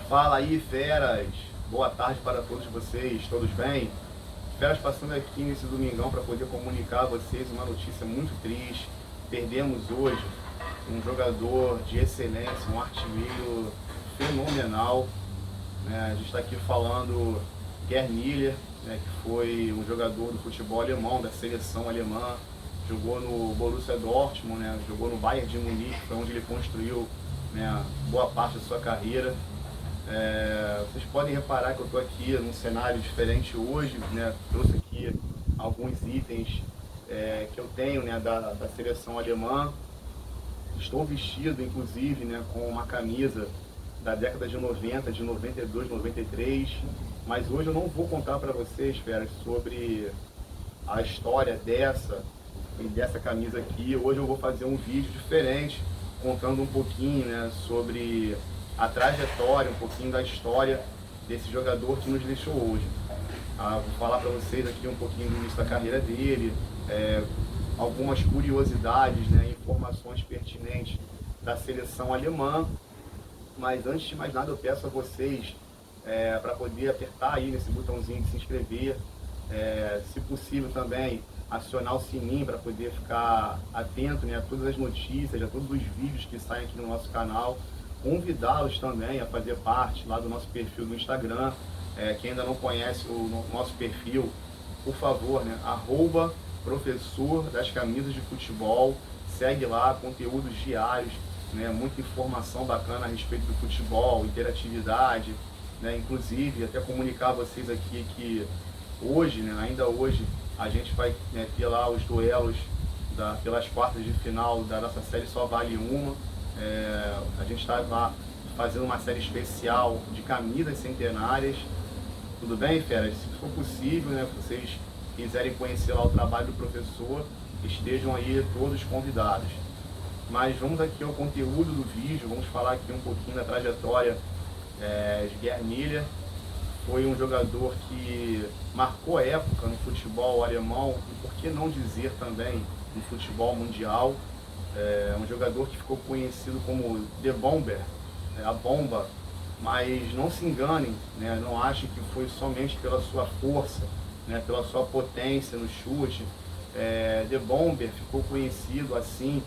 Fala aí, feras! Boa tarde para todos vocês, todos bem? Feras passando aqui nesse domingão para poder comunicar a vocês uma notícia muito triste. Perdemos hoje um jogador de excelência, um artilheiro fenomenal, né? A gente está aqui falando Gerd Müller, né, que foi um jogador do futebol alemão, da seleção alemã, jogou no Borussia Dortmund, né, jogou no Bayern de Munique, foi onde ele construiu, né, boa parte da sua carreira. Vocês podem reparar que eu estou aqui num cenário diferente hoje, né? Trouxe aqui alguns itens que eu tenho, né, da seleção alemã. Estou vestido, inclusive, né, com uma camisa da década de 90, de 92, 93. Mas hoje eu não vou contar para vocês, feras, sobre a história dessa camisa aqui. Hoje eu vou fazer um vídeo diferente, contando um pouquinho, né, sobre a trajetória, um pouquinho da história desse jogador que nos deixou hoje. Vou falar para vocês aqui um pouquinho do início da carreira dele, algumas curiosidades, né, informações pertinentes da seleção alemã. Mas antes de mais nada eu peço a vocês para poder apertar aí nesse botãozinho de se inscrever, se possível também acionar o sininho para poder ficar atento, né, a todas as notícias, a todos os vídeos que saem aqui no nosso canal. Convidá-los também a fazer parte lá do nosso perfil do Instagram. Quem ainda não conhece o nosso perfil, por favor, né, @professor das camisas de futebol, segue lá, conteúdos diários, né, muita informação bacana a respeito do futebol, interatividade, né, inclusive até comunicar a vocês aqui que hoje, né, ainda hoje, a gente vai, né, ter lá os duelos pelas quartas de final da nossa série Só Vale Uma. A gente está lá fazendo uma série especial de camisas centenárias. Tudo bem, feras? Se for possível, né, vocês quiserem conhecer lá o trabalho do professor, estejam aí todos convidados. Mas vamos aqui ao conteúdo do vídeo, vamos falar aqui um pouquinho da trajetória de Gerd Müller. Foi um jogador que marcou época no futebol alemão e, por que não dizer, também no futebol mundial. Um jogador que ficou conhecido como The Bomber, a bomba, mas não se enganem, né, não achem que foi somente pela sua força, né, pela sua potência no chute. The Bomber ficou conhecido assim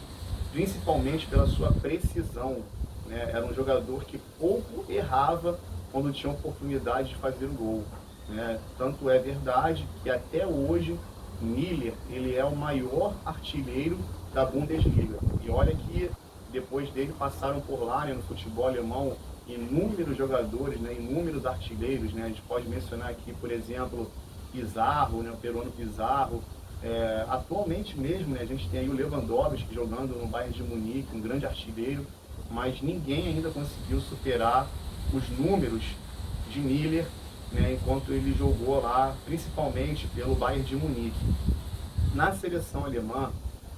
principalmente pela sua precisão, né? Era um jogador que pouco errava quando tinha oportunidade de fazer o gol, né? Tanto é verdade que até hoje Müller, ele é o maior artilheiro da Bundesliga. E olha que depois dele passaram por lá, né, no futebol alemão, inúmeros jogadores, né, inúmeros artilheiros, né? A gente pode mencionar aqui, por exemplo, Pizarro, né, o peruano Pizarro. Atualmente mesmo, né, a gente tem aí o Lewandowski jogando no Bayern de Munique, um grande artilheiro, mas ninguém ainda conseguiu superar os números de Müller, né, enquanto ele jogou lá, principalmente pelo Bayern de Munique. Na seleção alemã,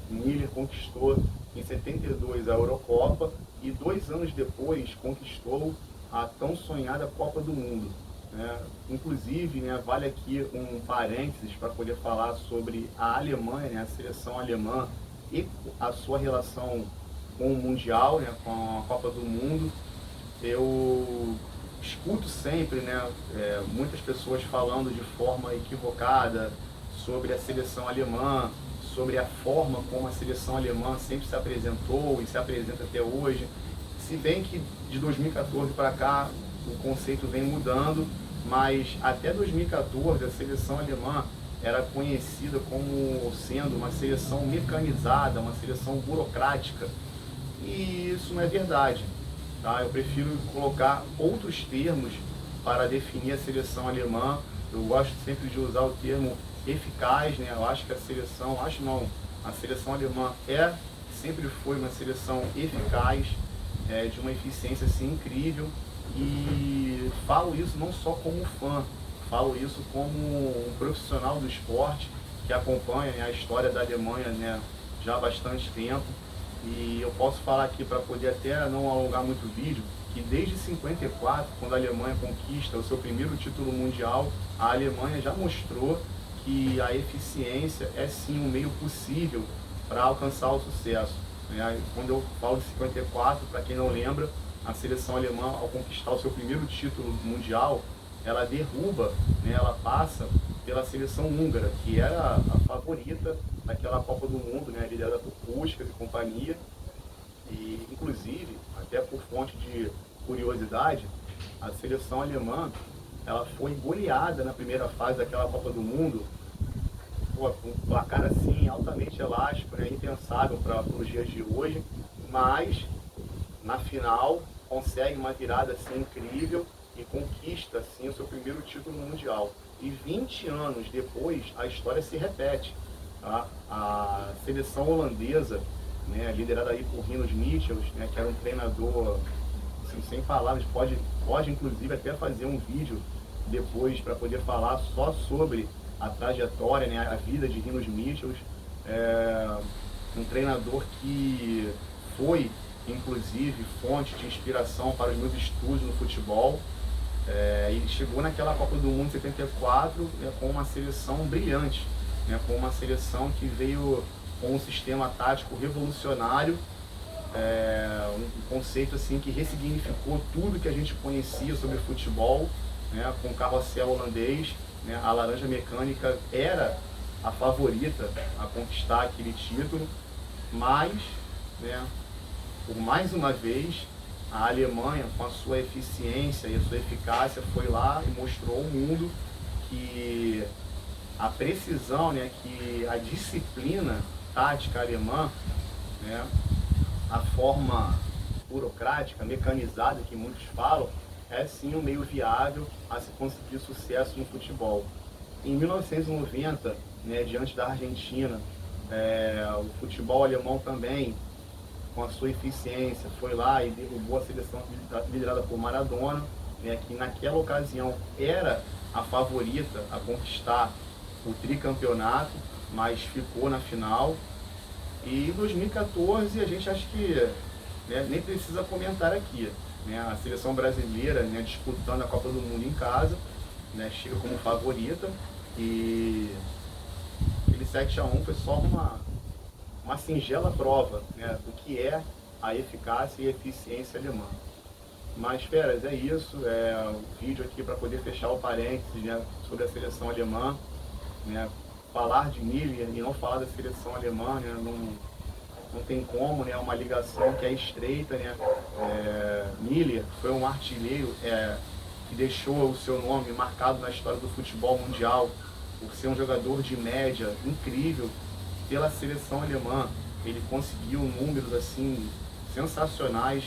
Müller conquistou em 72 a Eurocopa e 2 anos depois conquistou a tão sonhada Copa do Mundo. Inclusive, né, vale aqui um parênteses para poder falar sobre a Alemanha, né, a seleção alemã e a sua relação com o Mundial, né, com a Copa do Mundo. Eu escuto sempre, né, muitas pessoas falando de forma equivocada sobre a seleção alemã, sobre a forma como a seleção alemã sempre se apresentou e se apresenta até hoje. Se bem que de 2014 para cá o conceito vem mudando, mas até 2014 a seleção alemã era conhecida como sendo uma seleção mecanizada, uma seleção burocrática, e isso não é verdade, tá? Eu prefiro colocar outros termos para definir a seleção alemã. Eu gosto sempre de usar o termo eficaz, né? Eu acho que a seleção alemã sempre foi uma seleção eficaz, de uma eficiência assim, incrível. E falo isso não só como fã, falo isso como um profissional do esporte que acompanha, né, a história da Alemanha, né, já há bastante tempo. E eu posso falar aqui, para poder até não alongar muito o vídeo, que desde 54, quando a Alemanha conquista o seu primeiro título mundial, a Alemanha já mostrou que a eficiência é sim um meio possível para alcançar o sucesso. Quando eu falo de 54, para quem não lembra, a seleção alemã, ao conquistar o seu primeiro título mundial, ela derruba, né, ela passa pela seleção húngara, que era a favorita daquela Copa do Mundo, né, liderada por Puskás e companhia. E, inclusive, até por fonte de curiosidade, a seleção alemã ela foi goleada na primeira fase daquela Copa do Mundo, com um placar assim altamente elástico, né, impensável para os dias de hoje, mas na final consegue uma virada assim incrível e conquista assim o seu primeiro título mundial. E 20 anos depois a história se repete. Tá? A seleção holandesa, né, liderada aí por Rinus Michels, né, que era um treinador assim, sem palavras, pode inclusive até fazer um vídeo depois para poder falar só sobre a trajetória, né, a vida de Rinus Michels, um treinador que foi inclusive fonte de inspiração para os meus estudos no futebol. Ele chegou naquela Copa do Mundo 74, né, com uma seleção brilhante, né, com uma seleção que veio com um sistema tático revolucionário, um conceito assim que ressignificou tudo que a gente conhecia sobre futebol, né, com o carrossel holandês, né, a laranja mecânica era a favorita a conquistar aquele título, mas, né, por mais uma vez, a Alemanha, com a sua eficiência e a sua eficácia, foi lá e mostrou ao mundo que a precisão, né, que a disciplina tática alemã, né, a forma burocrática, mecanizada que muitos falam, é sim um meio viável a se conseguir sucesso no futebol. Em 1990, né, diante da Argentina, o futebol alemão também, com a sua eficiência, foi lá e derrubou a seleção liderada por Maradona, né, que naquela ocasião era a favorita a conquistar o tricampeonato, mas ficou na final. E em 2014 a gente acha que, né, nem precisa comentar aqui, né, a seleção brasileira, né, disputando a Copa do Mundo em casa, né, chega como favorita, e aquele 7-1 foi só uma singela prova, né, do que é a eficácia e eficiência alemã. Mas, feras, é isso, o vídeo aqui para poder fechar o parênteses, né, sobre a seleção alemã, né, falar de Miller e não falar da seleção alemã, né, não tem como, né, uma ligação que é estreita, né. Miller foi um artilheiro que deixou o seu nome marcado na história do futebol mundial por ser um jogador de média incrível. Pela seleção alemã, ele conseguiu números assim sensacionais.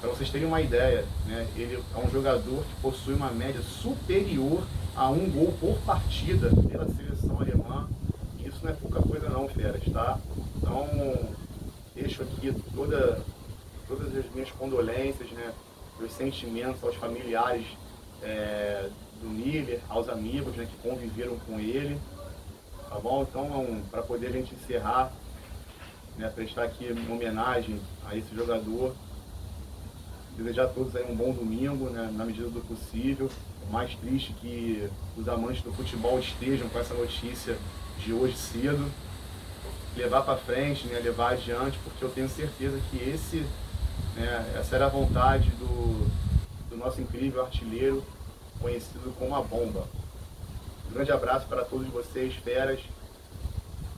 Para vocês terem uma ideia, né, ele é um jogador que possui uma média superior a 1 gol por partida pela seleção alemã. E isso não é pouca coisa não, feras, tá? Então, deixo aqui todas as minhas condolências, né, meus sentimentos aos familiares do Miller, aos amigos, né, que conviveram com ele. Tá bom? Então, para poder a gente encerrar, né, prestar aqui uma homenagem a esse jogador, desejar a todos aí um bom domingo, né, na medida do possível. O mais triste que os amantes do futebol estejam com essa notícia de hoje cedo, levar para frente, né, levar adiante, porque eu tenho certeza que essa era a vontade do nosso incrível artilheiro, conhecido como a Bomba. Um grande abraço para todos vocês, feras.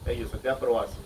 É isso, até a próxima.